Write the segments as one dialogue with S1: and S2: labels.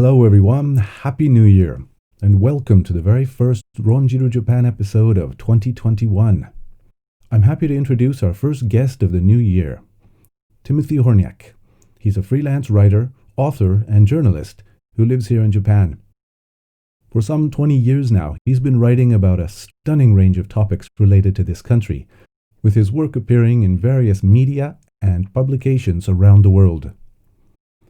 S1: Hello everyone, Happy New Year, and welcome to the very first RONJIRU Japan episode of 2021. I'm happy to introduce our first guest of the new year, Timothy Hornyak. He's a freelance writer, author, and journalist who lives here in Japan. For some 20 years now, he's been writing about a stunning range of topics related to this country, with his work appearing in various media and publications around the world.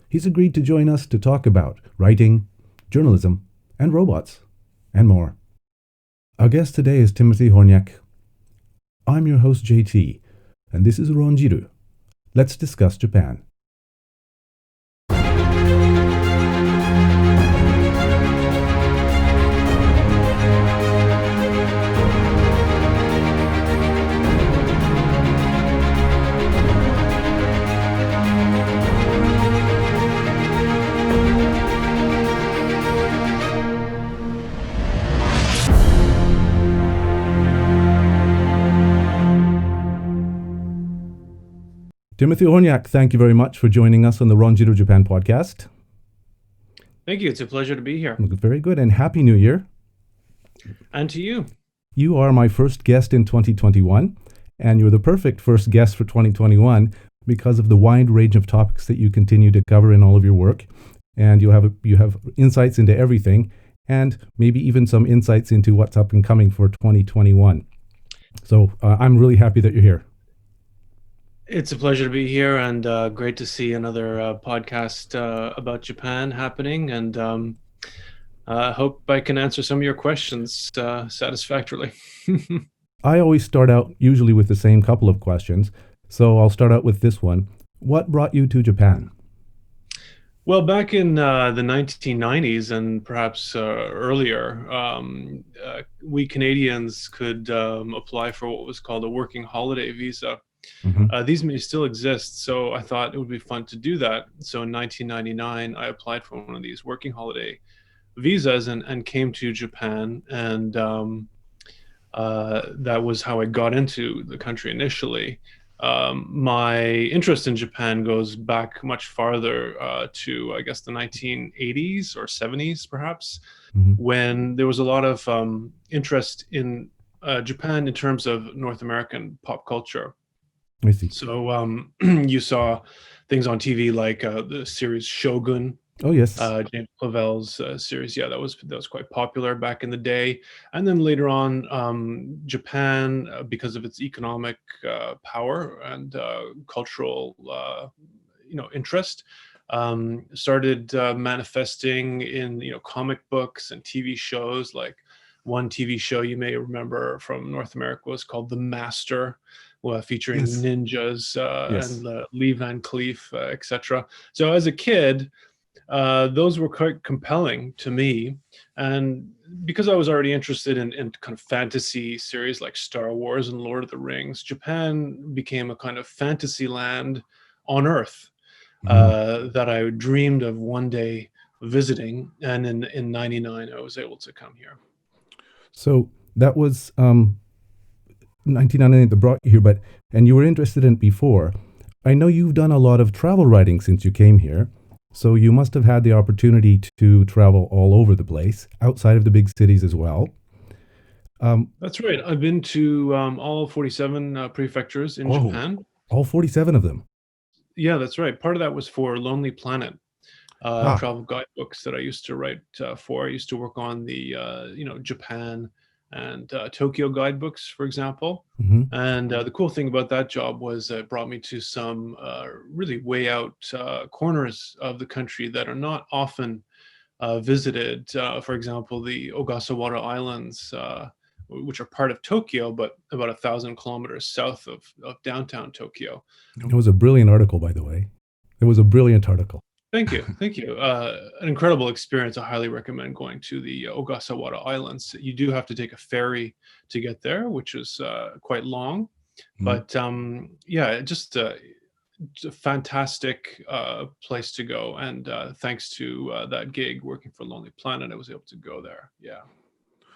S1: He's agreed to join us to talk about writing, journalism, and robots, and more. Our guest today is Timothy Hornyak. I'm your host JT, and this is RONJIRU. Let's discuss Japan. Timothy Hornyak, thank you very much for joining us on the RONJIRU Japan podcast.
S2: Thank you. It's a pleasure to be here.
S1: Very good, and Happy New Year.
S2: And to you.
S1: You are my first guest in 2021, and you're the perfect first guest for 2021 because of the wide range of topics that you continue to cover in all of your work. And you have insights into everything, and maybe even some insights into what's up and coming for 2021. So I'm really happy that you're here.
S2: It's a pleasure to be here, and great to see another podcast about Japan happening. And I hope I can answer some of your questions satisfactorily.
S1: I always start out usually with the same couple of questions, so I'll start out with this one. What brought you to Japan?
S2: Well, back in the 1990s and perhaps earlier, we Canadians could apply for what was called a working holiday visa.
S1: Mm-hmm.
S2: These may still exist, so I thought it would be fun to do that. So in 1999, I applied for one of these working holiday visas and came to Japan, and that was how I got into the country initially. My interest in Japan goes back much farther to, I guess, the 1980s or 70s, perhaps, when there was a lot of interest in Japan in terms of North American pop culture.
S1: I see.
S2: So you saw things on TV like the series Shogun.
S1: Oh yes.
S2: James Clavell's series. Yeah, that was quite popular back in the day. And then later on, Japan, because of its economic power and cultural, interest, started manifesting in comic books and TV shows. Like one TV show you may remember from North America was called The Master. Featuring ninjas and Lee Van Cleef, etc. So as a kid, those were quite compelling to me. And because I was already interested in kind of fantasy series like Star Wars and Lord of the Rings, Japan became a kind of fantasy land on Earth that I dreamed of one day visiting. And in 99, I was able to come here.
S1: So that was 1999 that brought you here, and you were interested in it before. I know you've done a lot of travel writing since you came here, so you must have had the opportunity to travel all over the place, outside of the big cities as well.
S2: That's right. I've been to all 47 prefectures in Japan.
S1: All 47 of them?
S2: Yeah, that's right. Part of that was for Lonely Planet travel guidebooks that I used to write for. I used to work on the, Japan and Tokyo guidebooks, for example. And the cool thing about that job was it brought me to some really way out corners of the country that are not often visited. For example, the Ogasawara Islands, which are part of Tokyo, but about 1,000 kilometers south of downtown Tokyo.
S1: It was a brilliant article, by the way. It was a brilliant article.
S2: Thank you. An incredible experience. I highly recommend going to the Ogasawara Islands. You do have to take a ferry to get there, which is quite long. But just a fantastic place to go. And thanks to that gig working for Lonely Planet, I was able to go there. Yeah.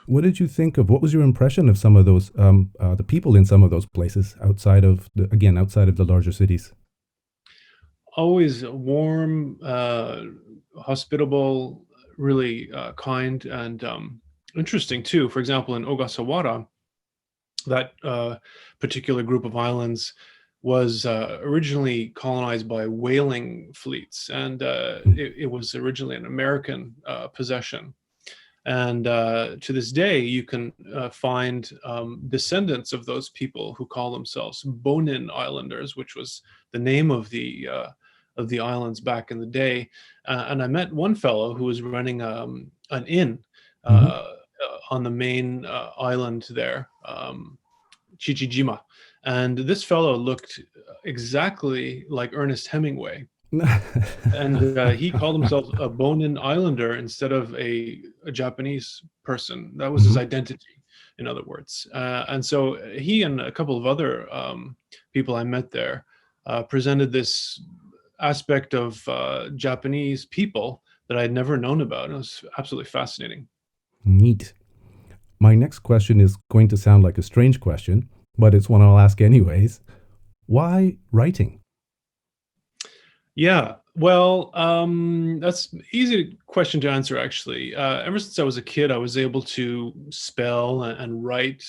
S1: What did you think of? What was your impression of some of those, the people in some of those places outside of the larger cities?
S2: Always warm, hospitable, really kind and interesting too. For example, in Ogasawara, that particular group of islands was originally colonized by whaling fleets, and it was originally an American possession. And to this day, you can find descendants of those people who call themselves Bonin Islanders, which was the name of the islands back in the day. And I met one fellow who was running an inn on the main island there, Chichijima. And this fellow looked exactly like Ernest Hemingway. And he called himself a Bonin Islander instead of a Japanese person. That was his identity, in other words. And so he and a couple of other people I met there presented this aspect of Japanese people that I had never known about. It was absolutely fascinating.
S1: Neat. My next question is going to sound like a strange question, but it's one I'll ask anyways. Why writing?
S2: Yeah, well, that's an easy question to answer, actually. Ever since I was a kid, I was able to spell and write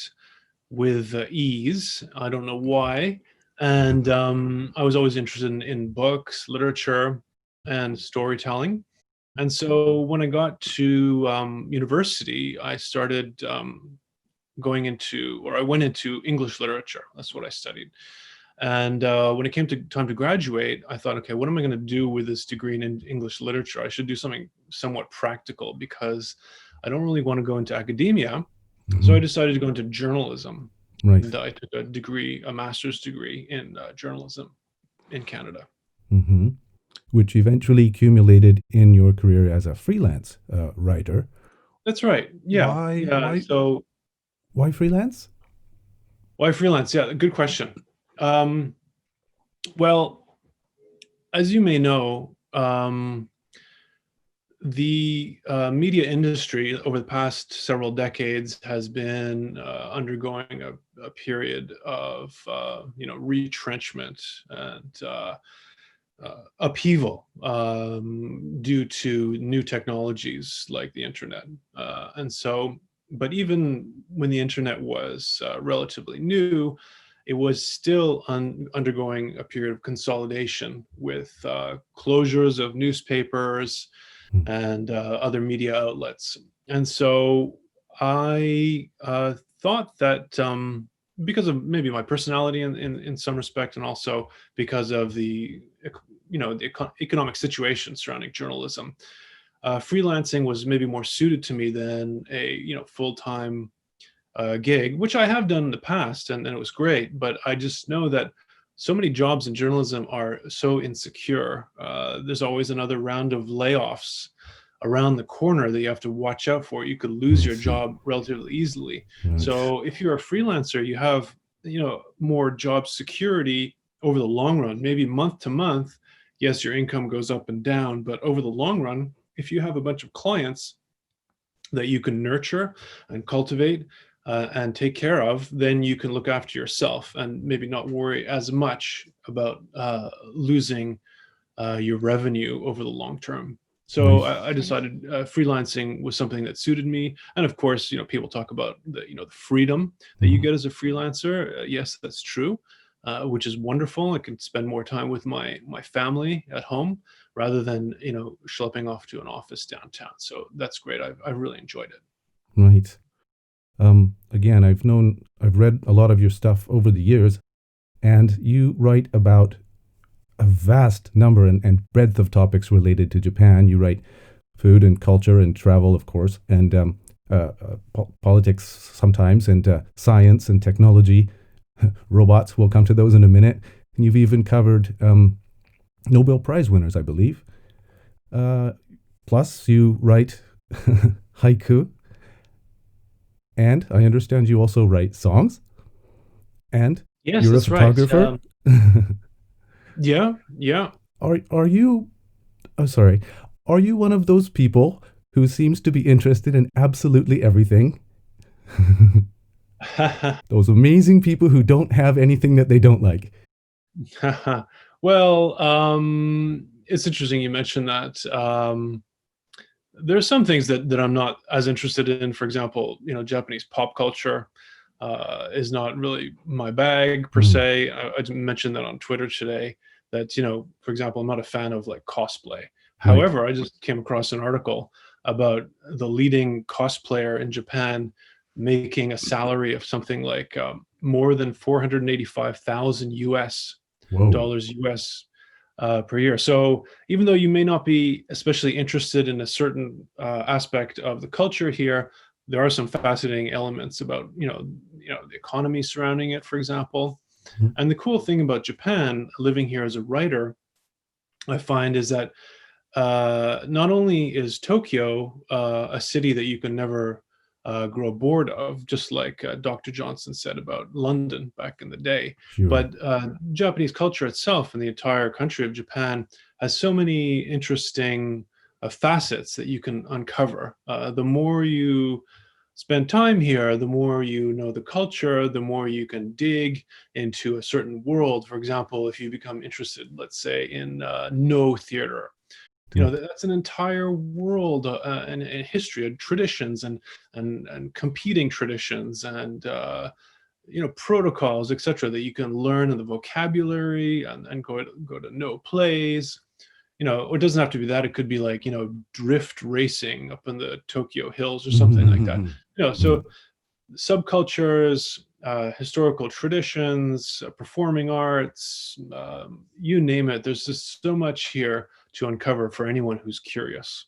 S2: with ease. I don't know why. And I was always interested in books, literature, and storytelling. And so when I got to university, I started I went into English literature. That's what I studied. And when it came to time to graduate, I thought, okay, what am I going to do with this degree in English literature? I should do something somewhat practical because I don't really want to go into academia. So I decided to go into journalism.
S1: Right.
S2: And I took a master's degree in journalism in Canada.
S1: Which eventually accumulated in your career as a freelance writer.
S2: That's right. Yeah.
S1: Why freelance?
S2: Why freelance? Yeah, good question. Well, as you may know, the media industry over the past several decades has been undergoing a period of retrenchment and upheaval due to new technologies like the internet. But even when the internet was relatively new, it was still undergoing a period of consolidation with closures of newspapers and other media outlets. And so I thought that because of maybe my personality in some respect, and also because of the economic situation surrounding journalism, freelancing was maybe more suited to me than a full-time gig, which I have done in the past, and it was great. But I just know that so many jobs in journalism are so insecure. There's always another round of layoffs around the corner that you have to watch out for. You could lose your job relatively easily.
S1: Right.
S2: So if you're a freelancer, you have more job security over the long run. Maybe month to month, yes, your income goes up and down, but over the long run, if you have a bunch of clients that you can nurture and cultivate and take care of, then you can look after yourself and maybe not worry as much about losing your revenue over the long term. So I decided freelancing was something that suited me. And of course, people talk about the freedom that you get as a freelancer. Yes, that's true, which is wonderful. I can spend more time with my family at home rather than schlepping off to an office downtown. So that's great. I've really enjoyed it.
S1: Right. Again, I've read a lot of your stuff over the years, and you write about a vast number and breadth of topics related to Japan. You write food and culture and travel, of course, and politics sometimes, and science and technology, robots. We'll come to those in a minute. And you've even covered Nobel Prize winners, I believe. Plus, you write haiku. And I understand you also write songs. And
S2: yes,
S1: you're a
S2: that's
S1: photographer.
S2: Right. Yeah.
S1: Are you? Oh, sorry. Are you one of those people who seems to be interested in absolutely everything? Those amazing people who don't have anything that they don't like.
S2: Well, it's interesting you mentioned that. There's some things that I'm not as interested in. For example, Japanese pop culture is not really my bag per
S1: Mm,
S2: se. I mentioned that on Twitter today. That for example, I'm not a fan of like cosplay.
S1: right.
S2: However, I just came across an article about the leading cosplayer in Japan making a salary of something like more than 485,000 US
S1: Whoa.
S2: dollars US per year. So even though you may not be especially interested in a certain aspect of the culture here, there are some fascinating elements about the economy surrounding it, for example.
S1: Mhm.
S2: And the cool thing about Japan, living here as a writer, I find is that not only is Tokyo a city that you can never grow bored of, just like Dr. Johnson said about London back in the day,
S1: Sure.
S2: but Japanese culture itself and the entire country of Japan has so many interesting facets that you can uncover. The more you spend time here, the more you know the culture, the more you can dig into a certain world. For example, if you become interested, let's say, in no theater,
S1: Yeah.
S2: that's an entire world and history and traditions and competing traditions and protocols, etc., that you can learn in the vocabulary and go to know plays. It doesn't have to be that. It could be like drift racing up in the Tokyo hills or something like that.
S1: Yeah.
S2: So subcultures, historical traditions, performing arts, you name it. There's just so much here to uncover for anyone who's curious.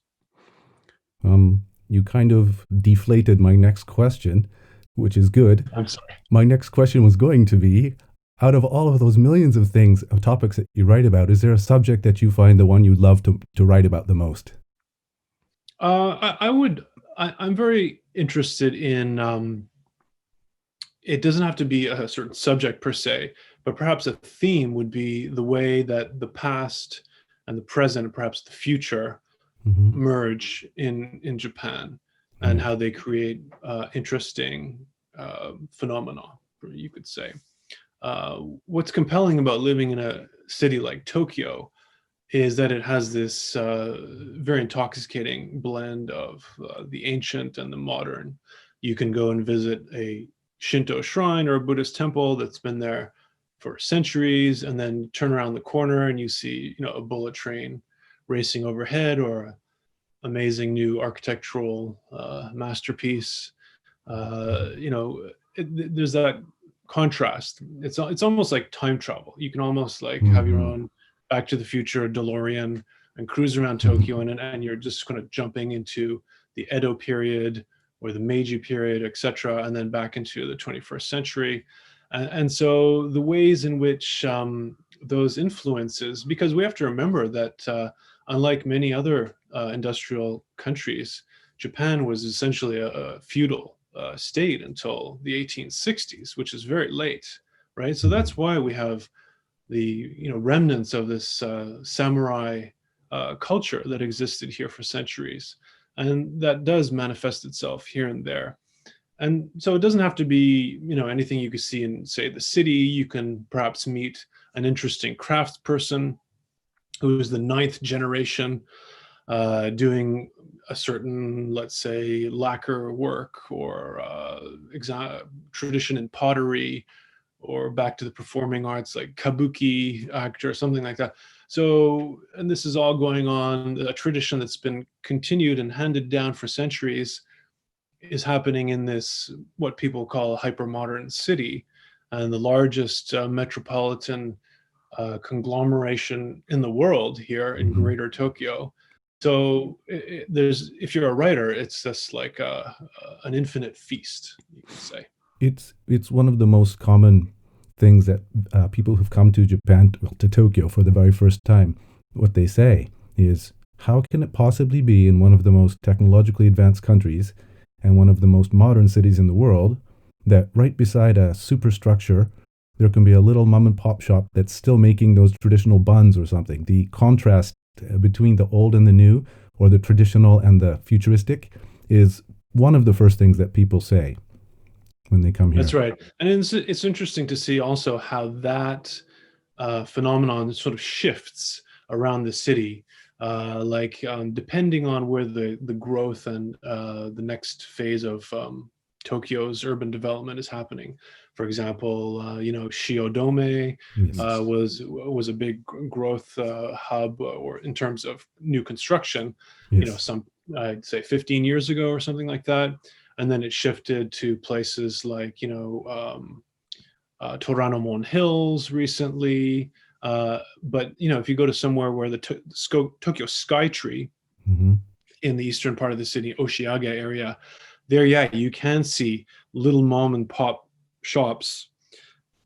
S1: You kind of deflated my next question, which is good.
S2: I'm sorry.
S1: My next question was going to be, out of all of those millions of things, of topics that you write about, is there a subject that you find the one you'd love to write about the most?
S2: I would. I'm very interested in. It doesn't have to be a certain subject per se, but perhaps a theme would be the way that the past and the present, and perhaps the future,
S1: Hmm.
S2: merge in Japan, and
S1: Right.
S2: how they create interesting phenomena, you could say. What's compelling about living in a city like Tokyo is that it has this very intoxicating blend of the ancient and the modern. You can go and visit a Shinto shrine or a Buddhist temple that's been there for centuries, and then turn around the corner and you see, a bullet train racing overhead, or an amazing new architectural masterpiece. There's that contrast. It's almost like time travel. You can almost like have your
S1: Hmm.
S2: own Back to the Future DeLorean and cruise around Tokyo,
S1: Hmm.
S2: and you're just kind of jumping into the Edo period or the Meiji period, etc., and then back into the 21st century. And so the ways in which those influences, because we have to remember that unlike many other industrial countries, Japan was essentially a feudal state until the 1860s, which is very late, right? So
S1: Hmm.
S2: that's why we have the remnants of this samurai culture that existed here for centuries, and that does manifest itself here and there. And so it doesn't have to be anything you could see in, say, the city. You can perhaps meet an interesting craftsperson who is the ninth generation doing a certain, let's say, lacquer work, or tradition in pottery, or back to the performing arts like kabuki actor, something like that. So, and this is all going on, a tradition that's been continued and handed down for centuries is happening in this, what people call a hypermodern city, and the largest metropolitan conglomeration in the world here in
S1: Hmm.
S2: Greater Tokyo. So there's, if you're a writer, it's just like an infinite feast, you could say.
S1: It's one of the most common things that people who've come to Japan, well, to Tokyo for the very first time, what they say is, how can it possibly be in one of the most technologically advanced countries and one of the most modern cities in the world that right beside a superstructure there can be a little mom and pop shop that's still making those traditional buns or something? The contrast between the old and the new, or the traditional and the futuristic, is one of the first things that people say when they come
S2: That's
S1: here.
S2: right. And it's interesting to see also how that phenomenon sort of shifts around the city. depending on where the growth and the next phase of Tokyo's urban development is happening. For example, Shiodome
S1: Yes.
S2: was a big growth hub, or in terms of new construction,
S1: Yes.
S2: some I'd say 15 years ago or something like that, and then it shifted to places like Toranomon Hills recently. But if you go to somewhere where the Tokyo Skytree
S1: Hmm.
S2: in the eastern part of the city, Oshiage area, there, yeah, you can see little mom and pop shops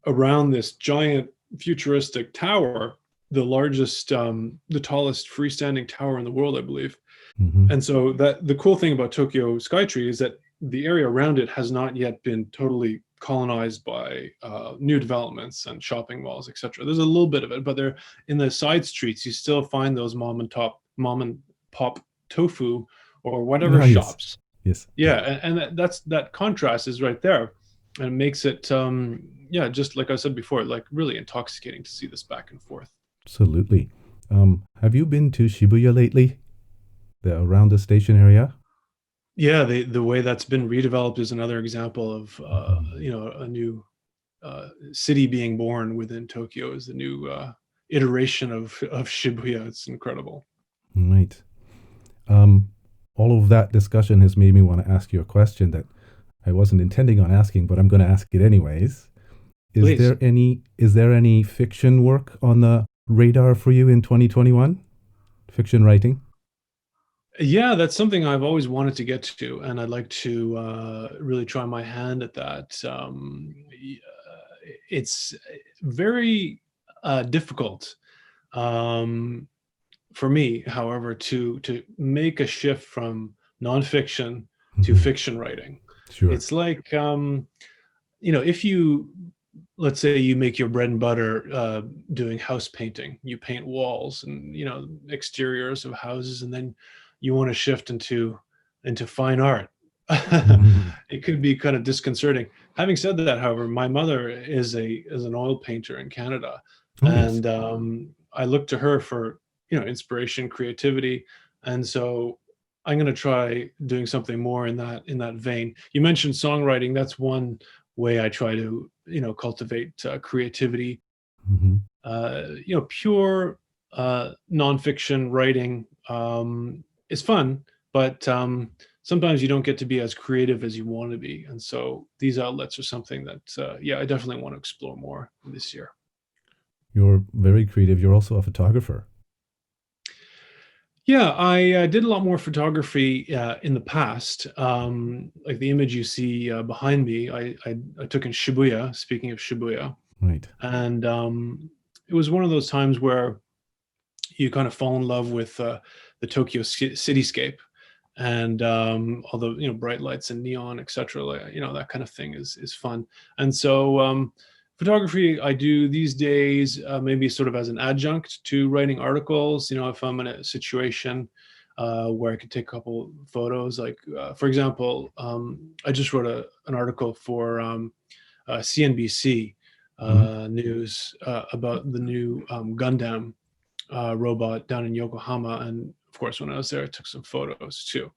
S2: around this giant futuristic tower, the largest, the tallest freestanding tower in the world, I believe.
S1: Hmm.
S2: And so that the cool thing about Tokyo Skytree is that the area around it has not yet been totally colonized by new developments and shopping malls, etc. There's a little bit of it, but they're in the side streets. You still find those mom and pop tofu or whatever
S1: Ah, yes.
S2: shops.
S1: Yes.
S2: Yeah, and that contrast is right there, and it makes it yeah, just like I said before, like really intoxicating to see this back and forth.
S1: Absolutely. Have you been to Shibuya lately? Around the station area?
S2: Yeah, the way that's been redeveloped is another example of a new city being born within Tokyo, is the new iteration of Shibuya. It's incredible.
S1: Right. Um, all of that discussion has made me want to ask you a question that I wasn't intending on asking, but I'm going to ask it anyways.
S2: Please.
S1: Is there any fiction work on the radar for you in 2021? Fiction writing?
S2: Yeah, that's something I've always wanted to get to, and I'd like to really try my hand at that. It's very difficult um, for me, however, to make a shift from nonfiction to
S1: Mhm.
S2: fiction writing.
S1: Sure.
S2: It's like if you, let's say, you make your bread and butter doing house painting, you paint walls and exteriors of houses, and then you want to shift into fine art.
S1: Mhm.
S2: It could be kind of disconcerting. Having said that, however, my mother is an oil painter in Canada,
S1: Oh, yes.
S2: and I look to her for inspiration, creativity, and so I'm going to try doing something more in that vein. You mentioned songwriting. That's one way I try to cultivate creativity.
S1: Hmm.
S2: Pure nonfiction writing is fun, but sometimes you don't get to be as creative as you want to be, and so these outlets are something that yeah, I definitely want to explore more this year.
S1: You're very creative. You're also a photographer.
S2: Yeah, I did a lot more photography in the past. Like the image you see behind me, I took in Shibuya. Speaking of Shibuya,
S1: Right.
S2: and it was one of those times where you kind of fall in love with the Tokyo cityscape, and all the bright lights and neon, etc. Like, that kind of thing is fun. And so photography I do these days maybe sort of as an adjunct to writing articles. If I'm in a situation where I could take a couple photos, like for example, I just wrote an article for CNBC
S1: Hmm.
S2: news about the new Gundam robot down in Yokohama. And of course, when I was there, I took some photos too.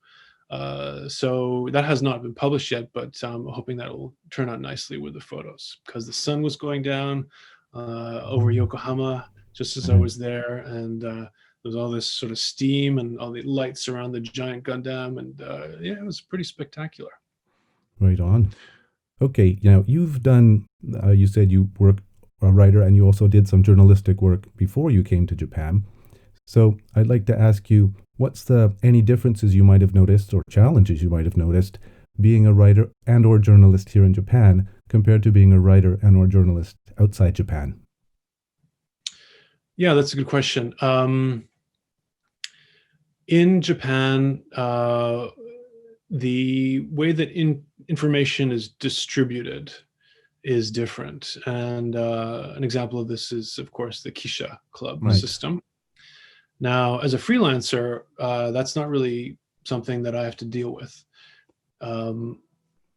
S2: So that has not been published yet, but I'm hoping that will turn out nicely with the photos, because the sun was going down over Yokohama just as I
S1: Right.
S2: was there. And there was all this sort of steam and all the lights around the giant Gundam. And yeah, it was pretty spectacular.
S1: Right on. Okay. You've done, you said you work a writer and you also did some journalistic work before you came to Japan. So I'd like to ask you, what's any differences you might have noticed or challenges you might have noticed being a writer and or journalist here in Japan compared to being a writer and or journalist outside Japan?
S2: Yeah, that's a good question. In Japan, the way that information is distributed is different. And an example of this is, of course, the kisha club
S1: Right.
S2: system. Now, as a freelancer, that's not really something that I have to deal with. Um,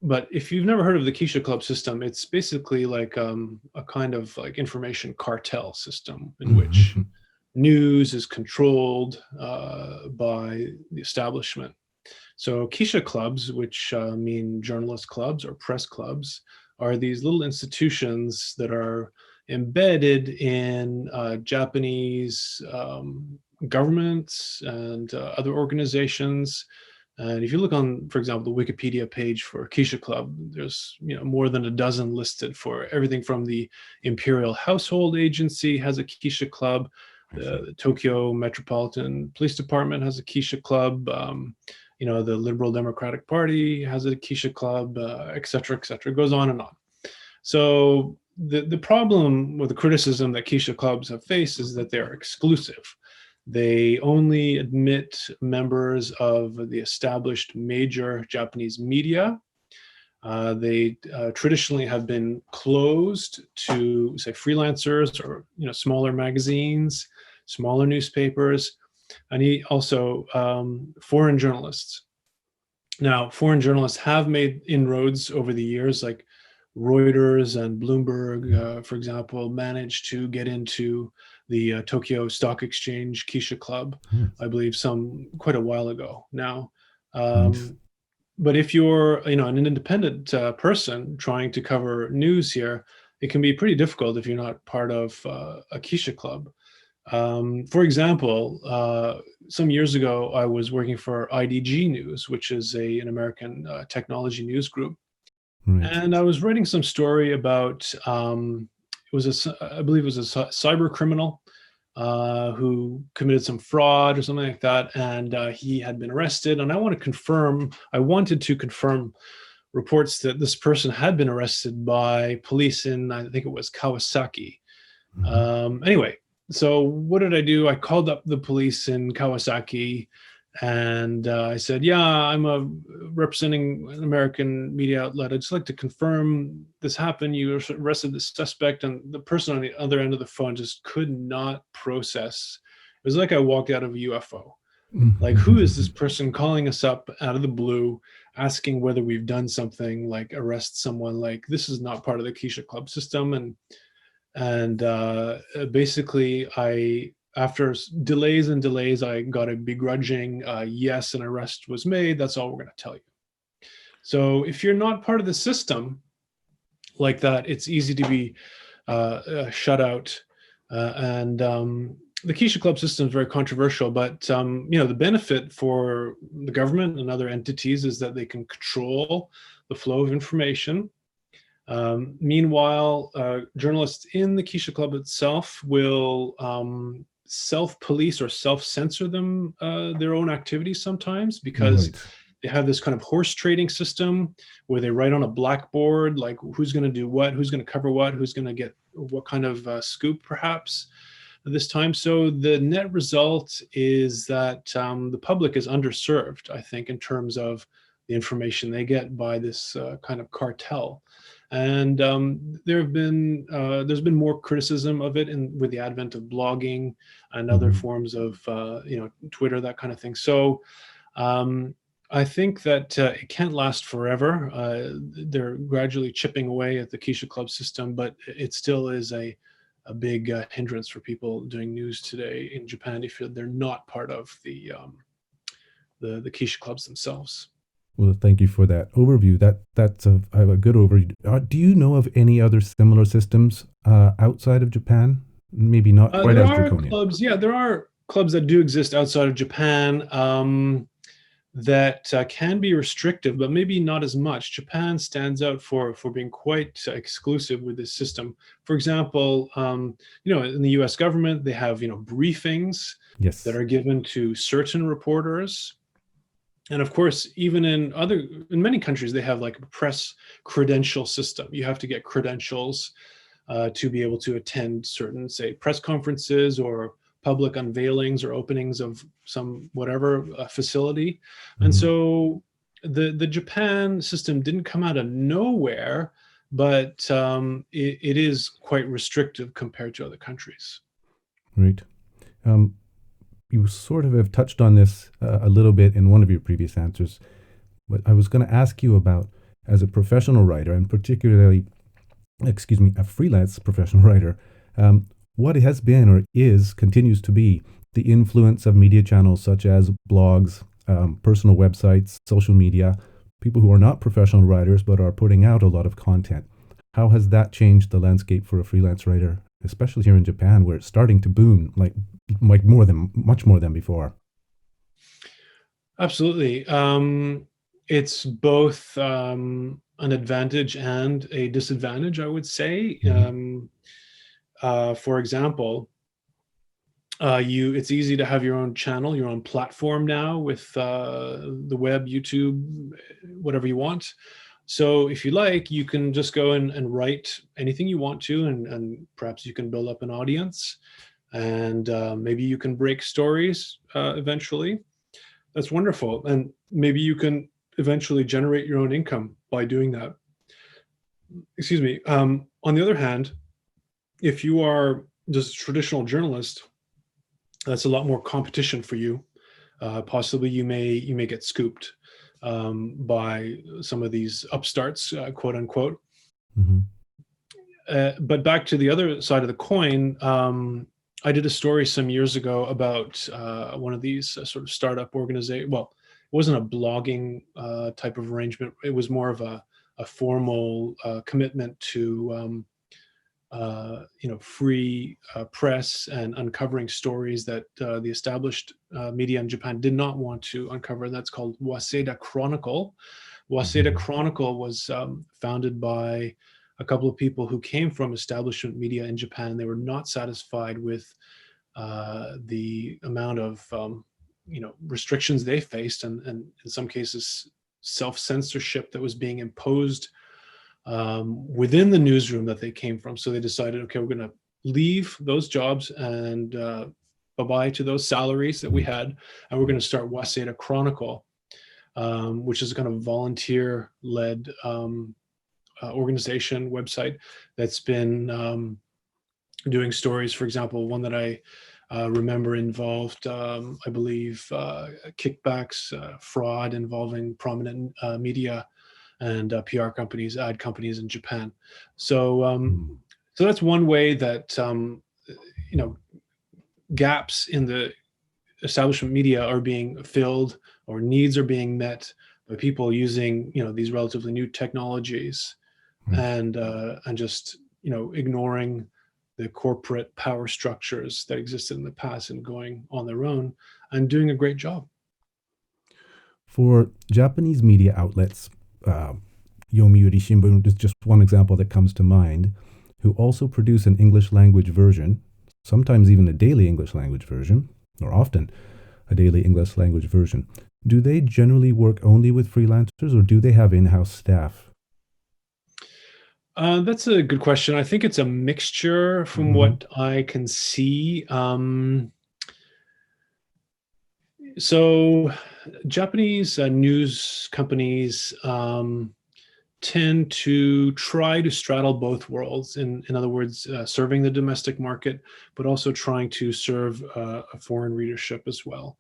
S2: but if you've never heard of the kisha club system, it's basically like a kind of like information cartel system in which
S1: Mhm.
S2: news is controlled by the establishment. So kisha clubs, which mean journalist clubs or press clubs, are these little institutions that are embedded in Japanese governments and other organizations. And if you look on, for example, the Wikipedia page for Kisha Club, there's more than a dozen listed for everything from the Imperial Household Agency has a Kisha Club, the Tokyo Metropolitan Police Department has a Kisha Club, the Liberal Democratic Party has a Kisha Club, et cetera, et cetera. It goes on and on. So the problem with the criticism that Kisha clubs have faced is that they are exclusive. They only admit members of the established major Japanese media. They traditionally have been closed to, say, freelancers or smaller magazines, smaller newspapers, and also foreign journalists. Now, foreign journalists have made inroads over the years, like Reuters and Bloomberg, for example, managed to get into the Tokyo Stock Exchange Kisha Club, I believe, quite a while ago now. But if you're, an independent person trying to cover news here, it can be pretty difficult if you're not part of a Kisha Club. For example, some years ago, I was working for IDG News, which is an American technology news group. Right. And I was writing some story about, I believe it was a cyber criminal who committed some fraud or something like that. And he had been arrested. And I wanted to confirm reports that this person had been arrested by police in, I think it was Kawasaki. Anyway, so what did I do? I called up the police in Kawasaki and I said, yeah, I'm representing an American media outlet. I'd just like to confirm this happened. You arrested the suspect. And the person on the other end of the phone just could not process. It was like I walked out of a UFO. Like, who is this person calling us up out of the blue, asking whether we've done something like arrest someone? Like, this is not part of the Kisha Club system. And basically, after delays and delays, I got a begrudging yes, an arrest was made. That's all we're going to tell you. So if you're not part of the system like that, it's easy to be shut out. And the Kisha Club system is very controversial, but the benefit for the government and other entities is that they can control the flow of information. Meanwhile, journalists in the Kisha Club itself will self-police or self-censor their own activities sometimes, because they have this kind of horse trading system where they write on a blackboard, like who's going to do what, who's going to cover what, who's going to get what kind of scoop perhaps this time. So the net result is that the public is underserved, I think, in terms of the information they get by this kind of cartel. And there's been more criticism of it with the advent of blogging and other forms of Twitter, that kind of thing. So I think that it can't last forever. They're gradually chipping away at the Kisha Club system, but it still is a big hindrance for people doing news today in Japan if they're not part of the Kisha clubs themselves.
S1: Well, thank you for that overview. That's a good overview. Do you know of any other similar systems outside of Japan? Maybe not quite as draconian.
S2: There are clubs that do exist outside of Japan that can be restrictive, but maybe not as much. Japan stands out for being quite exclusive with this system. For example, in the U.S. government, they have briefings that are given to certain reporters. And of course, even in many countries, they have like a press credential system. You have to get credentials to be able to attend certain, say, press conferences or public unveilings or openings of some whatever facility. And so the Japan system didn't come out of nowhere, but it is quite restrictive compared to other countries.
S1: Right. You sort of have touched on this a little bit in one of your previous answers. But I was going to ask you about, as a professional writer, and particularly, a freelance professional writer, what has been or continues to be the influence of media channels such as blogs, personal websites, social media, people who are not professional writers but are putting out a lot of content. How has that changed the landscape for a freelance writer, especially here in Japan, where it's starting to boom, like much more than before?
S2: Absolutely. It's both an advantage and a disadvantage, I would say.
S1: Mm-hmm.
S2: For example, it's easy to have your own channel, your own platform now with the web, YouTube, whatever you want. So if you like, you can just go and write anything you want to, and perhaps you can build up an audience, and maybe you can break stories eventually. That's wonderful. And maybe you can eventually generate your own income by doing that. Excuse me. On the other hand, if you are just a traditional journalist, that's a lot more competition for you. Possibly you may get scooped by some of these upstarts, quote unquote.
S1: Mm-hmm.
S2: But back to the other side of the coin, I did a story some years ago about one of these sort of startup organization. Well, it wasn't a blogging type of arrangement. It was more of a formal commitment to free press and uncovering stories that the established media in Japan did not want to uncover. That's called Waseda Chronicle. Waseda Chronicle was founded by a couple of people who came from establishment media in Japan. They were not satisfied with the amount of restrictions they faced, and in some cases self-censorship that was being imposed within the newsroom that they came from. So they decided, okay, we're going to leave those jobs and bye-bye to those salaries that we had, and we're going to start Waseda Chronicle, which is a kind of volunteer-led organization website that's been doing stories. For example, one that I remember involved, I believe, kickbacks, fraud involving prominent media and PR companies, ad companies in Japan. So, so that's one way that gaps in the establishment media are being filled, or needs are being met by people using these relatively new technologies, and just ignoring the corporate power structures that existed in the past and going on their own and doing a great job.
S1: For Japanese media outlets, Yomiuri Shimbun is just one example that comes to mind, who also produce an English language version, sometimes even a daily English language version, or often a daily English language version. Do they generally work only with freelancers, or do they have in-house staff?
S2: That's a good question. I think it's a mixture from what I can see. So Japanese news companies tend to try to straddle both worlds. In other words, serving the domestic market, but also trying to serve a foreign readership as well.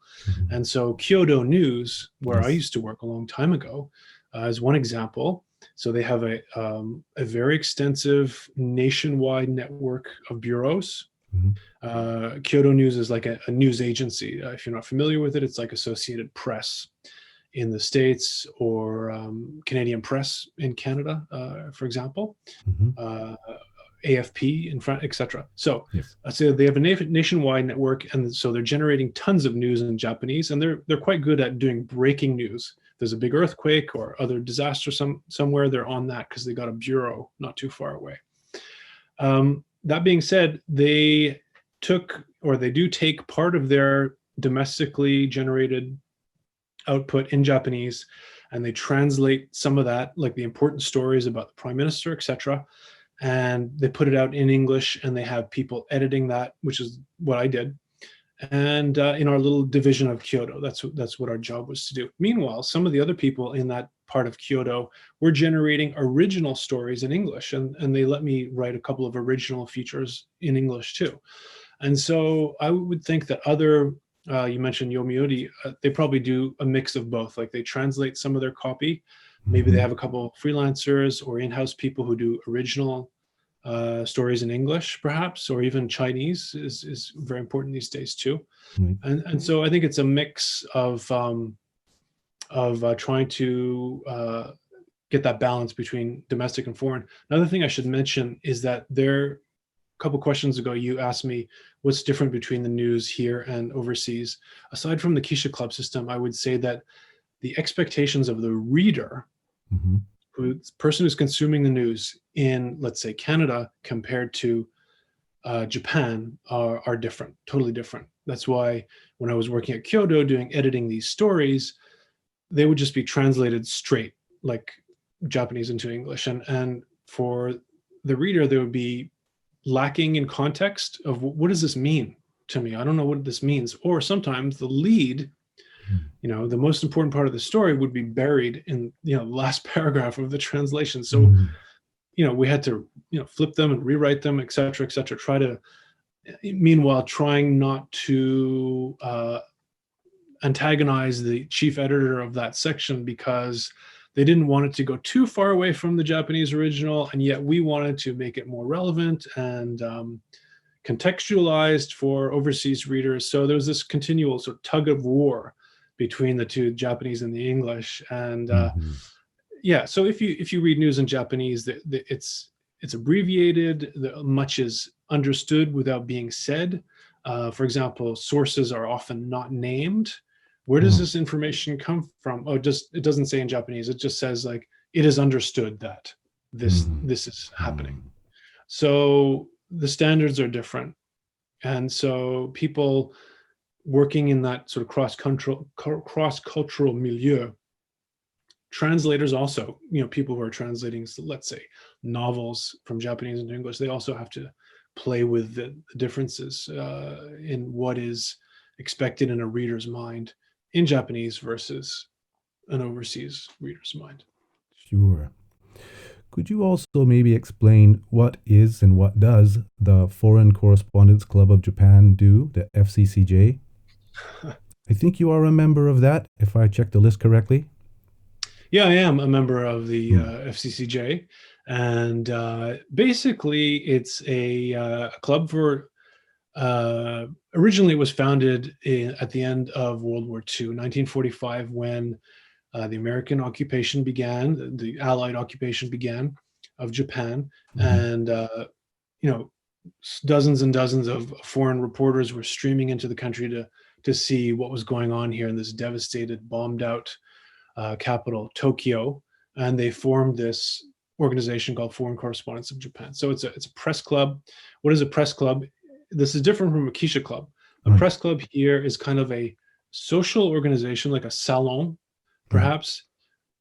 S2: And so Kyoto News, where I used to work a long time ago, is one example. So they have a very extensive nationwide network of bureaus. Kyoto News is like a news agency. If you're not familiar with it, it's like Associated Press in the States, or Canadian Press in Canada, for example, AFP in front, etc. So, so they have a nationwide network, and so they're generating tons of news in Japanese, and they're quite good at doing breaking news. There's a big earthquake or other disaster somewhere, they're on that because they got a bureau not too far away. That being said, they do take part of their domestically generated output in Japanese, and they translate some of that, like the important stories about the prime minister, etc., and they put it out in English, and they have people editing that, which is what I did. And in our little division of Kyoto, that's what our job was to do. Meanwhile, some of the other people in that part of Kyoto were generating original stories in English, and they let me write a couple of original features in English too. And so I would think that other, you mentioned Yomiuri, they probably do a mix of both. Like they translate some of their copy. Maybe they have a couple of freelancers or in-house people who do original stories in English, perhaps, or even Chinese is very important these days too.
S1: Right.
S2: And so I think it's a mix of trying to get that balance between domestic and foreign. Another thing I should mention is that a couple questions ago, you asked me what's different between the news here and overseas. Aside from the Kisha Club system, I would say that the expectations of the reader,
S1: Mm-hmm.
S2: person who's consuming the news in, let's say, Canada compared to Japan are different, totally different. That's why when I was working at Kyoto editing these stories, they would just be translated straight, like Japanese into English. And for the reader, they would be lacking in context of what does this mean to me? I don't know what this means. Or sometimes the lead, the most important part of the story would be buried in, the last paragraph of the translation. So, we had to, flip them and rewrite them, et cetera, meanwhile, trying not to antagonize the chief editor of that section because they didn't want it to go too far away from the Japanese original, and yet we wanted to make it more relevant and contextualized for overseas readers. So there was this continual sort of tug of war between the two, Japanese and the English. And so if you read news in Japanese, it's abbreviated. Much is understood without being said. For example, sources are often not named. Where does this information come from? Oh, it doesn't say in Japanese. It just says like, it is understood that this is happening. So the standards are different. And so people working in that sort of cross-cultural milieu, translators also, people who are translating, let's say, novels from Japanese into English, they also have to play with the differences in what is expected in a reader's mind in Japanese versus an overseas reader's mind.
S1: Sure. Could you also maybe explain what is and what does the Foreign Correspondents Club of Japan do, the FCCJ? I think you are a member of that, if I checked the list correctly.
S2: Yeah, I am a member of the FCCJ. And basically, it's a club for, originally it was founded at the end of World War II, 1945, when the American occupation began, the Allied occupation began of Japan. And, dozens and dozens of foreign reporters were streaming into the country to see what was going on here in this devastated, bombed out capital, Tokyo. And they formed this organization called Foreign Correspondents of Japan. So it's a press club. What is a press club? This is different from a kisha club. A press club here is kind of a social organization, like a salon, perhaps,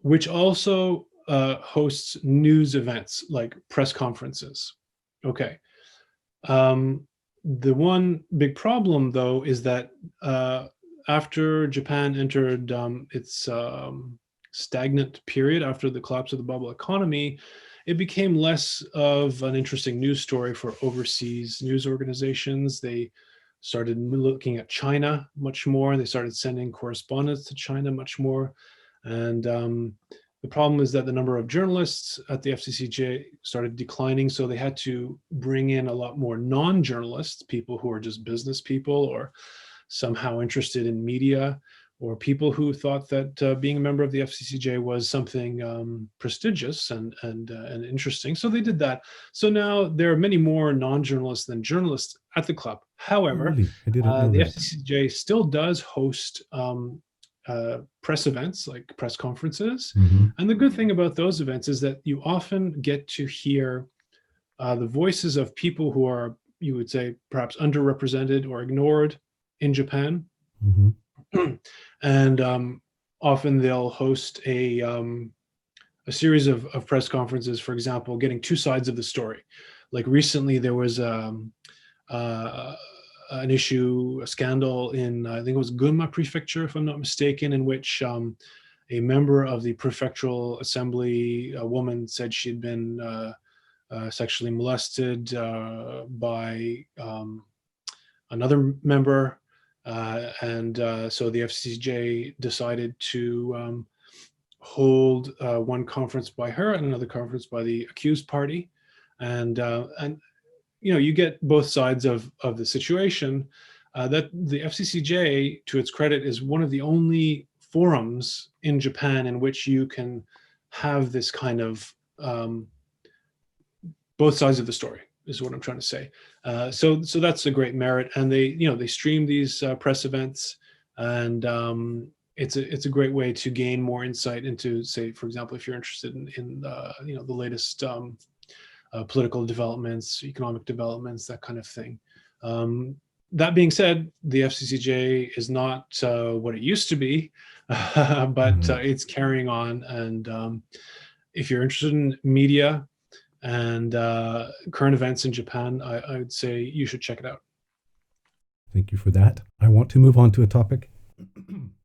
S2: which also hosts news events like press conferences. Okay. The one big problem, though, is that after Japan entered its stagnant period after the collapse of the bubble economy, it became less of an interesting news story for overseas news organizations. They started looking at China much more. They started sending correspondents to China much more. And the problem is that the number of journalists at the FCCJ started declining. So they had to bring in a lot more non-journalists, people who are just business people or somehow interested in media, or people who thought that being a member of the FCCJ was something prestigious and interesting. So they did that. So now there are many more non-journalists than journalists at the club. However,
S1: I didn't know
S2: the
S1: that.
S2: FCCJ still does host press events, like press conferences. And the good thing about those events is that you often get to hear the voices of people who are, you would say, perhaps underrepresented or ignored in Japan. And often they'll host a series of press conferences, for example, getting two sides of the story. Like recently there was an issue, a scandal in, I think it was Gunma Prefecture, if I'm not mistaken, in which a member of the prefectural assembly, a woman, said she'd been sexually molested by another member. So the FCCJ decided to hold one conference by her and another conference by the accused party. and you get both sides of the situation. That the FCCJ, to its credit, is one of the only forums in Japan in which you can have this kind of both sides of the story, is what I'm trying to say. So that's a great merit, and they stream these press events, and it's a great way to gain more insight into, say, for example, if you're interested in the latest political developments, economic developments, that kind of thing. That being said, the FCCJ is not what it used to be, but it's carrying on. And if you're interested in media and current events in Japan, I would say you should check it out.
S1: Thank you for that. I want to move on to a topic.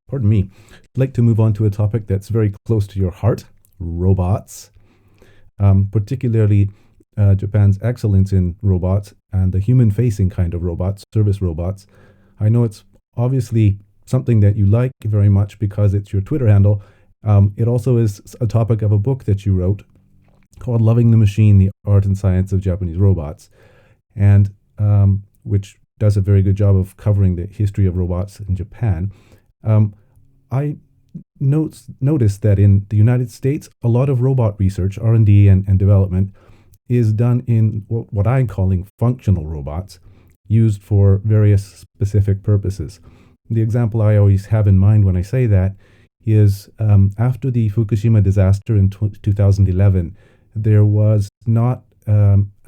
S1: Pardon me. I'd like to move on to a topic that's very close to your heart: robots, particularly Japan's excellence in robots and the human-facing kind of robots, service robots. I know it's obviously something that you like very much because it's your Twitter handle. It also is a topic of a book that you wrote called Loving the Machine, The Art and Science of Japanese Robots, and which does a very good job of covering the history of robots in Japan. I noticed that in the United States, a lot of robot research, R&D and development, is done in what I'm calling functional robots, used for various specific purposes. The example I always have in mind when I say that is after the Fukushima disaster in 2011, there was not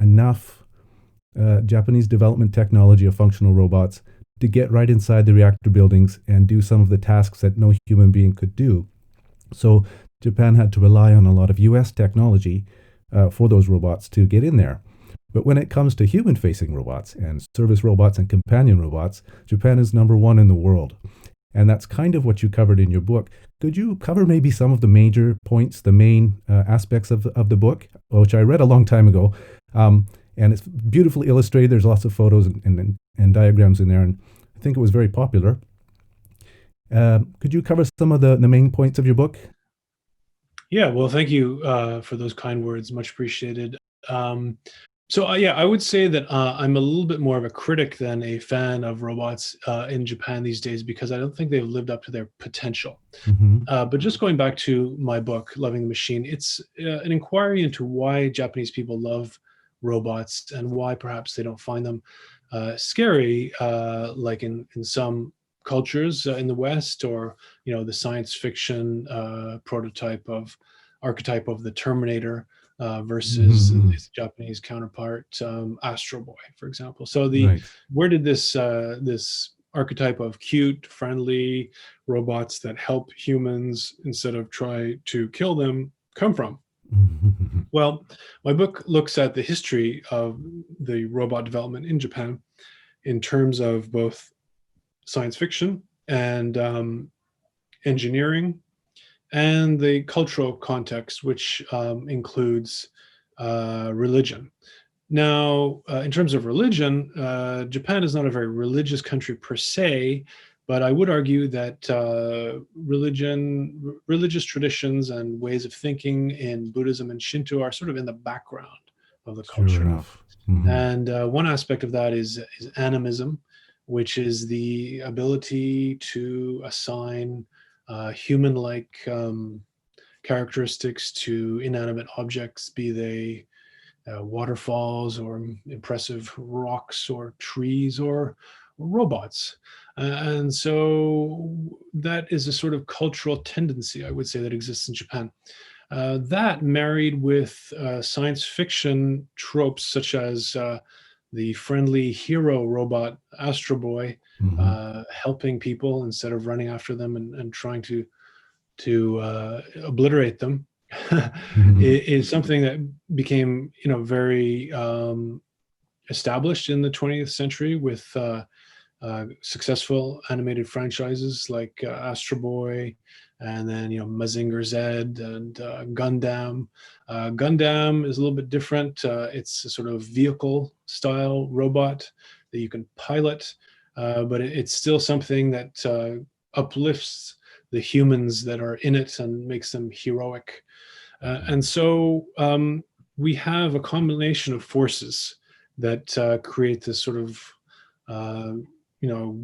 S1: enough Japanese development technology of functional robots to get right inside the reactor buildings and do some of the tasks that no human being could do. So Japan had to rely on a lot of US technology for those robots to get in there. But when it comes to human-facing robots and service robots and companion robots, Japan is number one in the world. And that's kind of what you covered in your book. Could you cover maybe some of the major points, the main aspects of the book, which I read a long time ago? And it's beautifully illustrated. There's lots of photos and diagrams in there, and I think it was very popular. Could you cover some of the main points of your book?
S2: Yeah, well, thank you for those kind words. Much appreciated. I would say that I'm a little bit more of a critic than a fan of robots in Japan these days, because I don't think they've lived up to their potential. But just going back to my book, Loving the Machine, it's an inquiry into why Japanese people love robots and why perhaps they don't find them scary, like in some cultures in the West, or the science fiction archetype of the Terminator versus its Japanese counterpart, Astro Boy, for example. So where did this archetype of cute, friendly robots that help humans instead of try to kill them come from? Well, my book looks at the history of the robot development in Japan in terms of both science fiction and engineering, and the cultural context, which includes religion. Now, in terms of religion, Japan is not a very religious country per se, but I would argue that religious traditions and ways of thinking in Buddhism and Shinto are sort of in the background of the culture.
S1: Sure enough.
S2: And one aspect of that is animism, which is the ability to assign human-like characteristics to inanimate objects, be they waterfalls or impressive rocks or trees or robots. And so that is a sort of cultural tendency, I would say, that exists in Japan. That married with science fiction tropes such as the friendly hero robot Astro Boy, helping people instead of running after them and trying to obliterate them, is something that became very established in the 20th century with successful animated franchises like Astro Boy, and then Mazinger Z and Gundam. Gundam is a little bit different. It's a sort of vehicle style robot that you can pilot, but it's still something that uplifts the humans that are in it and makes them heroic. And so we have a combination of forces that create this sort of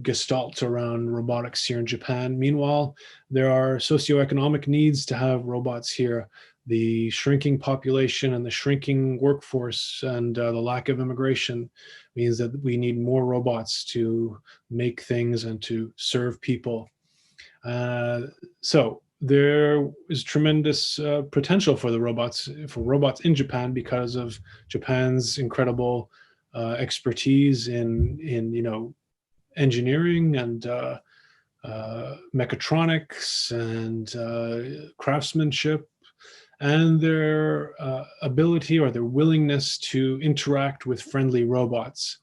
S2: gestalt around robotics here in Japan. Meanwhile, there are socioeconomic needs to have robots here. The shrinking population and the shrinking workforce and the lack of immigration means that we need more robots to make things and to serve people. So there is tremendous potential for robots in Japan because of Japan's incredible expertise in engineering and mechatronics and craftsmanship, and their ability or their willingness to interact with friendly robots.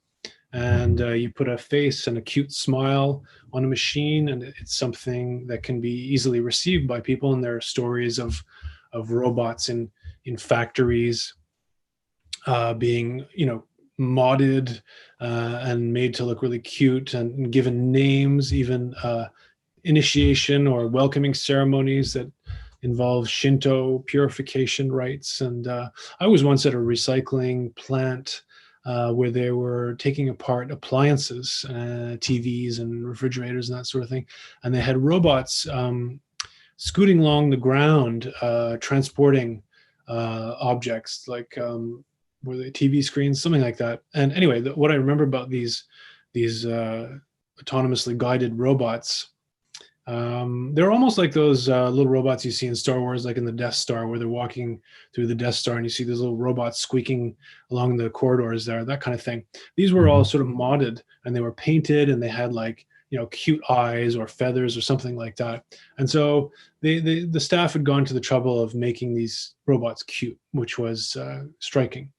S2: And you put a face and a cute smile on a machine, and it's something that can be easily received by people. And there are stories of robots in factories being, modded and made to look really cute and given names, even initiation or welcoming ceremonies that involve Shinto purification rites. And I was once at a recycling plant where they were taking apart appliances, TVs and refrigerators and that sort of thing. And they had robots scooting along the ground, transporting objects like were they TV screens, something like that. And anyway, what I remember about these autonomously guided robots, they're almost like those little robots you see in Star Wars, like in the Death Star, where they're walking through the Death Star and you see those little robots squeaking along the corridors there, that kind of thing. These were all sort of modded, and they were painted, and they had like, cute eyes or feathers or something like that. And so the staff had gone to the trouble of making these robots cute, which was striking.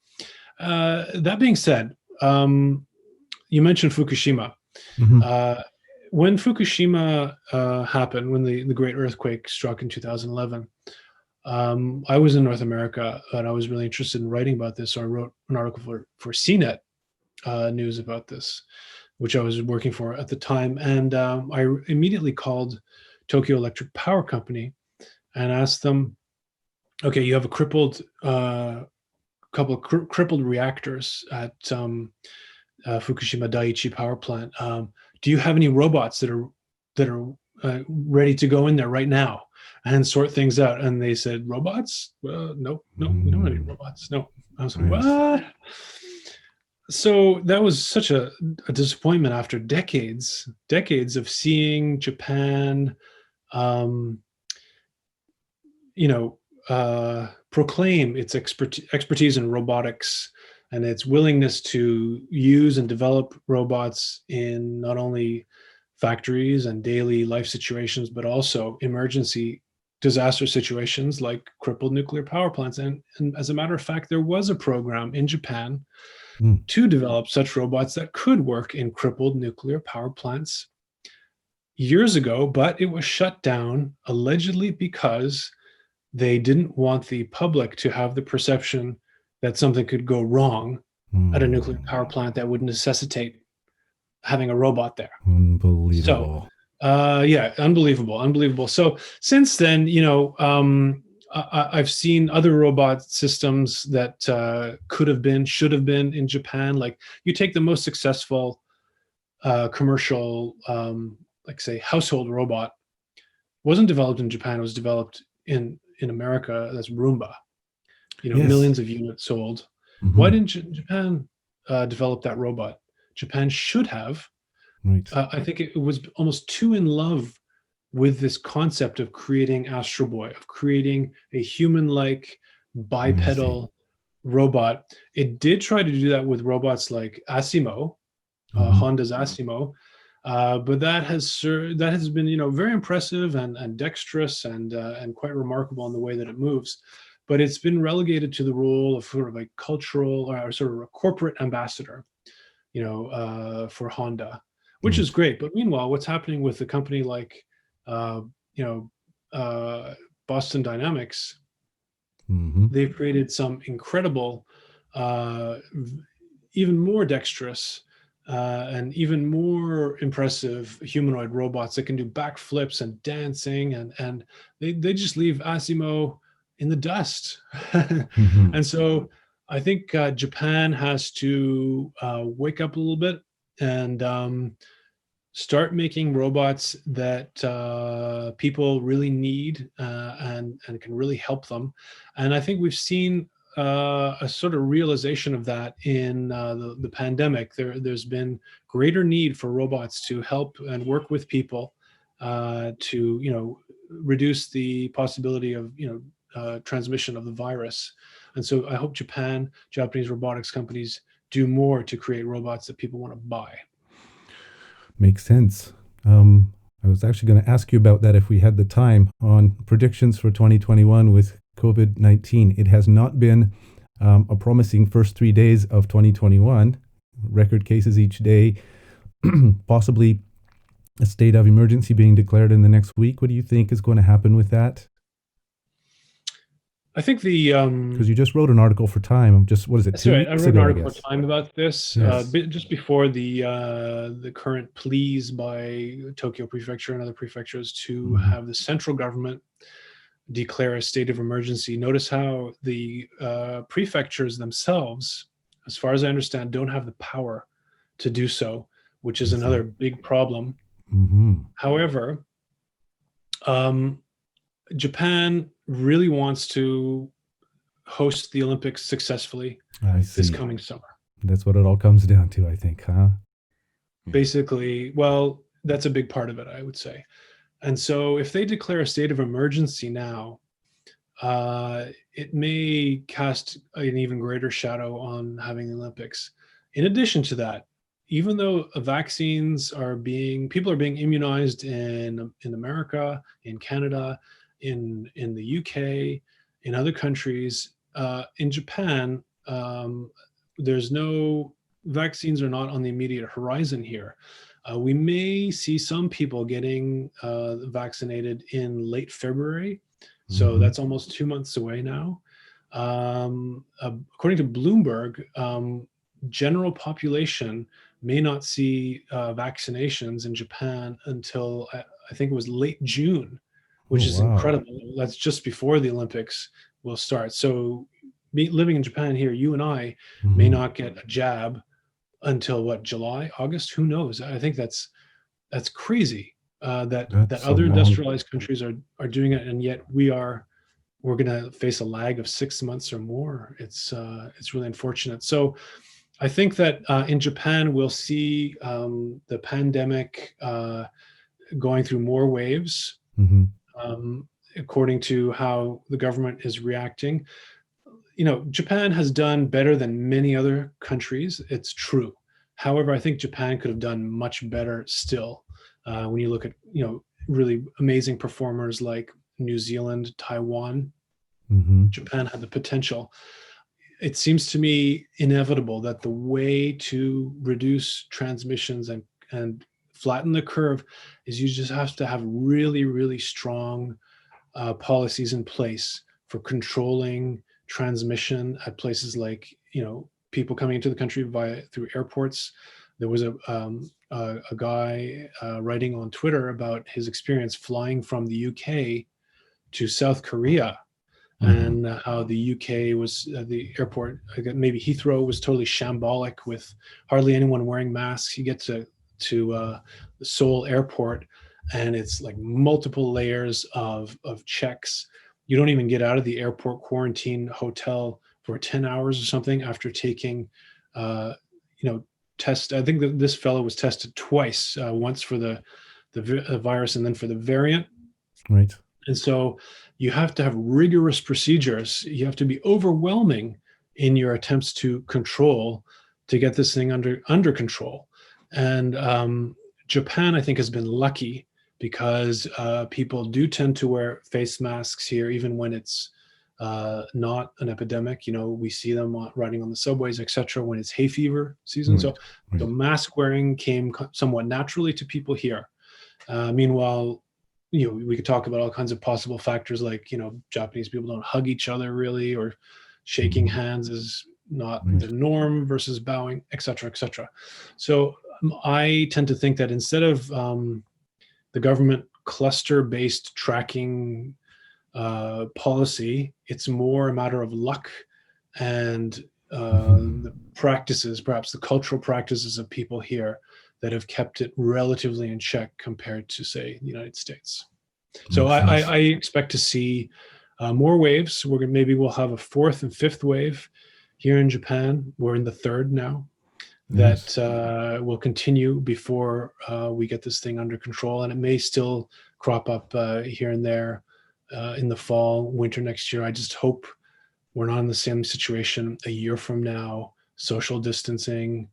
S2: That being said, you mentioned Fukushima. When Fukushima happened, when the great earthquake struck in 2011, I was in North America, and I was really interested in writing about this. So I wrote an article for CNET News about this, which I was working for at the time. And I immediately called Tokyo Electric Power Company and asked them, okay, you have a couple of crippled reactors at Fukushima Daiichi power plant. Do you have any robots that are ready to go in there right now and sort things out? And they said, robots? No, we don't have any robots. No. I was like, what? So that was such a disappointment after decades of seeing Japan, proclaim its expertise in robotics and its willingness to use and develop robots in not only factories and daily life situations, but also emergency disaster situations like crippled nuclear power plants. And as a matter of fact, there was a program in Japan to develop such robots that could work in crippled nuclear power plants years ago, but it was shut down allegedly because they didn't want the public to have the perception that something could go wrong at a nuclear power plant that would necessitate having a robot there.
S1: Unbelievable.
S2: So, unbelievable. So since then, I've seen other robot systems that should have been in Japan. Like you take the most successful commercial, like say household robot, wasn't developed in Japan. It was developed in America. That's Roomba. Yes. Millions of units sold. Why didn't Japan develop that robot? Japan should have.
S1: Right.
S2: I think it was almost too in love with this concept of creating Astro Boy, of creating a human-like bipedal robot. It did try to do that with robots like Asimo, Honda's Asimo, but that has been very impressive and dexterous and quite remarkable in the way that it moves. But it's been relegated to the role of sort of a cultural or sort of a corporate ambassador, for Honda, which is great. But meanwhile, what's happening with a company like, Boston Dynamics, they've created some incredible, even more dexterous and even more impressive humanoid robots that can do backflips and dancing, and they just leave Asimo in the dust. And so I think Japan has to wake up a little bit and start making robots that people really need and can really help them. And I think we've seen a sort of realization of that in the pandemic. There's been greater need for robots to help and work with people to reduce the possibility of transmission of the virus. And so I hope Japanese robotics companies do more to create robots that people want to buy.
S1: Makes sense. I was actually going to ask you about that if we had the time on predictions for 2021 with COVID-19. It has not been a promising first 3 days of 2021. Record cases each day, possibly a state of emergency being declared in the next week. What do you think is going to happen with that?
S2: I think
S1: because you just wrote an article for Time. What is it?
S2: That's right. I wrote an article for Time about this
S1: Yes.
S2: just before the current pleas by Tokyo Prefecture and other prefectures to have the central government declare a state of emergency. Notice how the prefectures themselves, as far as I understand, don't have the power to do so, which is another big problem. However, Japan really wants to host the Olympics successfully this coming summer.
S1: That's what it all comes down to, I think, huh?
S2: Basically, well, that's a big part of it, I would say. And so if they declare a state of emergency now, it may cast an even greater shadow on having the Olympics. In addition to that, even though people are being immunized in America, in Canada, in the UK, in other countries, in Japan, vaccines are not on the immediate horizon here. We may see some people getting vaccinated in late February. So that's almost 2 months away now. According to Bloomberg, general population may not see vaccinations in Japan until I think it was late June, which is incredible. That's just before the Olympics will start. So living in Japan here, you and I may not get a jab until what, July, August? Who knows? I think that's crazy that other industrialized countries are doing it, and yet we're going to face a lag of 6 months or more. It's really unfortunate. So I think that in Japan we'll see the pandemic going through more waves, according to how the government is reacting. Japan has done better than many other countries. It's true. However, I think Japan could have done much better still. When you look at, really amazing performers like New Zealand, Taiwan, Japan had the potential. It seems to me inevitable that the way to reduce transmissions and flatten the curve is you just have to have really, really strong policies in place for controlling transmission at places like, people coming into the country through airports. There was a guy writing on Twitter about his experience flying from the UK to South Korea, and how the UK was the airport, maybe Heathrow, was totally shambolic with hardly anyone wearing masks. You get to the Seoul airport, and it's like multiple layers of checks. You don't even get out of the airport quarantine hotel for 10 hours or something after taking, test. I think that this fellow was tested twice, once for the virus and then for the variant.
S1: Right.
S2: And so you have to have rigorous procedures. You have to be overwhelming in your attempts to get this thing under control. And Japan, I think, has been lucky because people do tend to wear face masks here, even when it's not an epidemic. We see them riding on the subways, etc., when it's hay fever season.
S1: Right.
S2: So the mask wearing came somewhat naturally to people here. Meanwhile, we could talk about all kinds of possible factors, like, Japanese people don't hug each other really, or shaking hands is not the norm versus bowing, etc., etc. So I tend to think that instead of the government cluster-based tracking policy, it's more a matter of luck and the practices, perhaps the cultural practices of people here that have kept it relatively in check compared to, say, the United States. So I expect to see more waves. Maybe we'll have a fourth and fifth wave here in Japan. We're in the third now. That will continue before we get this thing under control, and it may still crop up here and there in the fall, winter next year. I just hope we're not in the same situation a year from now. Social distancing,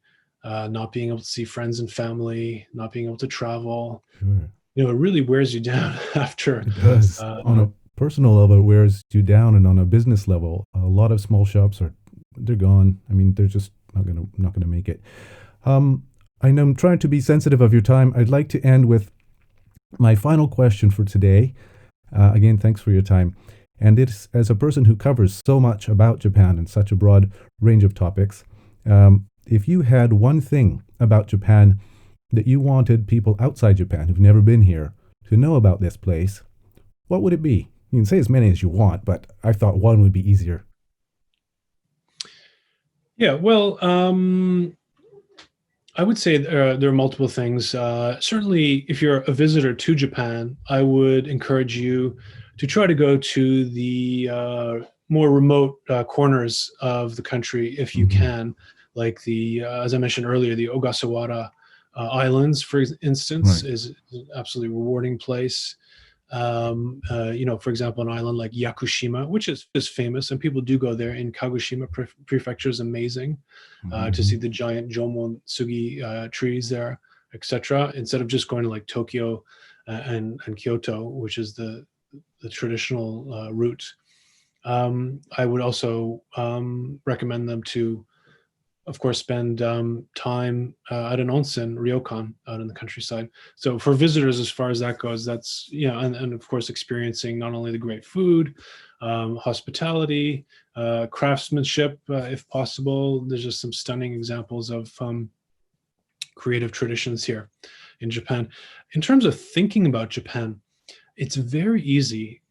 S2: not being able to see friends and family, not being able to travel.
S1: Sure.
S2: It really wears you down after.
S1: It does. On a personal level, it wears you down, and on a business level, a lot of small shops they're gone. I mean, they're just not gonna make it. I know I'm trying to be sensitive of your time. I'd like to end with my final question for today. Again, thanks for your time. And it's, as a person who covers so much about Japan and such a broad range of topics, if you had one thing about Japan that you wanted people outside Japan who've never been here to know about this place, what would it be? You can say as many as you want, but I thought one would be easier.
S2: Yeah, well, I would say there are multiple things. Certainly, if you're a visitor to Japan, I would encourage you to try to go to the more remote corners of the country if you can, like as I mentioned earlier, the Ogasawara Islands, for instance, is an absolutely rewarding place. For example, an island like Yakushima, which is famous, and people do go there in Kagoshima Prefecture, is amazing to see the giant Jomon Sugi trees there, etc. Instead of just going to like Tokyo and Kyoto, which is the traditional route. I would also recommend them to, of course, spend time at an onsen, ryokan, out in the countryside. So for visitors, as far as that goes, that's, and of course, experiencing not only the great food, hospitality, craftsmanship, if possible. There's just some stunning examples of creative traditions here in Japan. In terms of thinking about Japan, it's very easy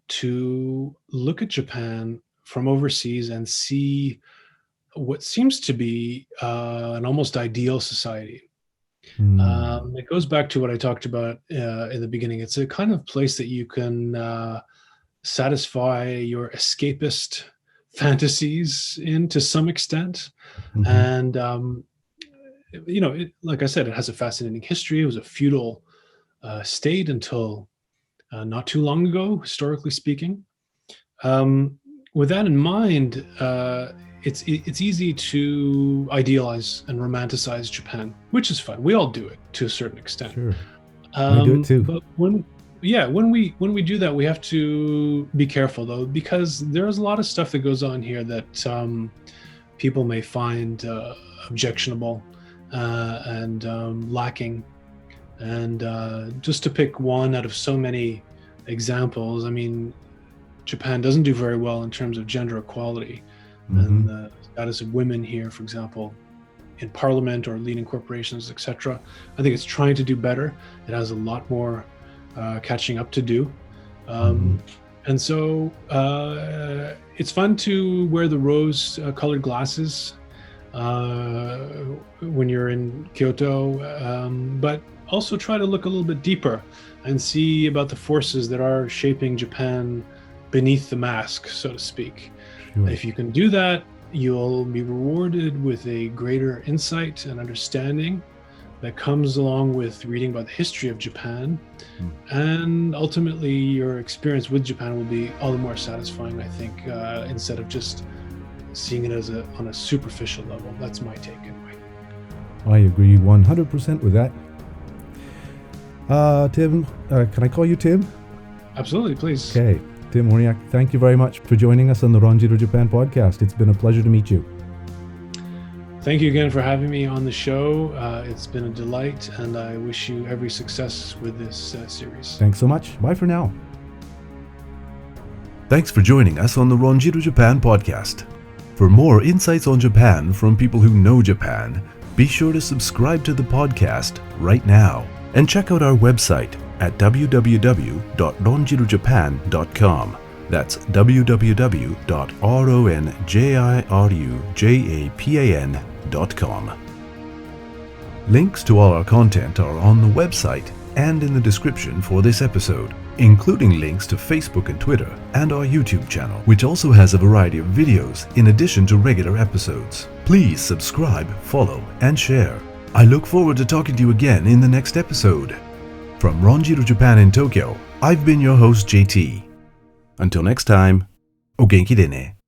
S2: to look at Japan from overseas and see what seems to be an almost ideal society. It goes back to what I talked about in the beginning. It's a kind of place that you can satisfy your escapist fantasies in to some extent. And, like I said, it has a fascinating history. It was a feudal state until not too long ago, historically speaking. With that in mind, it's easy to idealize and romanticize Japan, which is fun. We all do it to a certain extent.
S1: Sure. I do it too.
S2: But when we do that, we have to be careful, though, because there's a lot of stuff that goes on here that people may find objectionable and lacking. And just to pick one out of so many examples, I mean, Japan doesn't do very well in terms of gender equality. And the status of women here, for example, in parliament or leading corporations, etc. I think it's trying to do better. It has a lot more catching up to do. And so it's fun to wear the rose-colored glasses when you're in Kyoto, but also try to look a little bit deeper and see about the forces that are shaping Japan beneath the mask, so to speak. Sure. If you can do that, you'll be rewarded with a greater insight and understanding that comes along with reading about the history of Japan. And ultimately, your experience with Japan will be all the more satisfying, I think, instead of just seeing it as on a superficial level. That's my take, anyway.
S1: I agree 100% with that. Tim, can I call you Tim?
S2: Absolutely, please.
S1: Okay. Tim Hornyak, thank you very much for joining us on the RONJIRU Japan podcast. It's been a pleasure to meet you.
S2: Thank you again for having me on the show. It's been a delight, and I wish you every success with this series.
S1: Thanks so much. Bye for now.
S3: Thanks for joining us on the RONJIRU Japan podcast. For more insights on Japan from people who know Japan, be sure to subscribe to the podcast right now and check out our website at www.ronjirujapan.com. That's www.ronjirujapan.com. Links to all our content are on the website and in the description for this episode, including links to Facebook and Twitter and our YouTube channel, which also has a variety of videos in addition to regular episodes. Please subscribe, follow, and share. I look forward to talking to you again in the next episode. From RONJIRU Japan in Tokyo, I've been your host JT. Until next time, o genki de ne.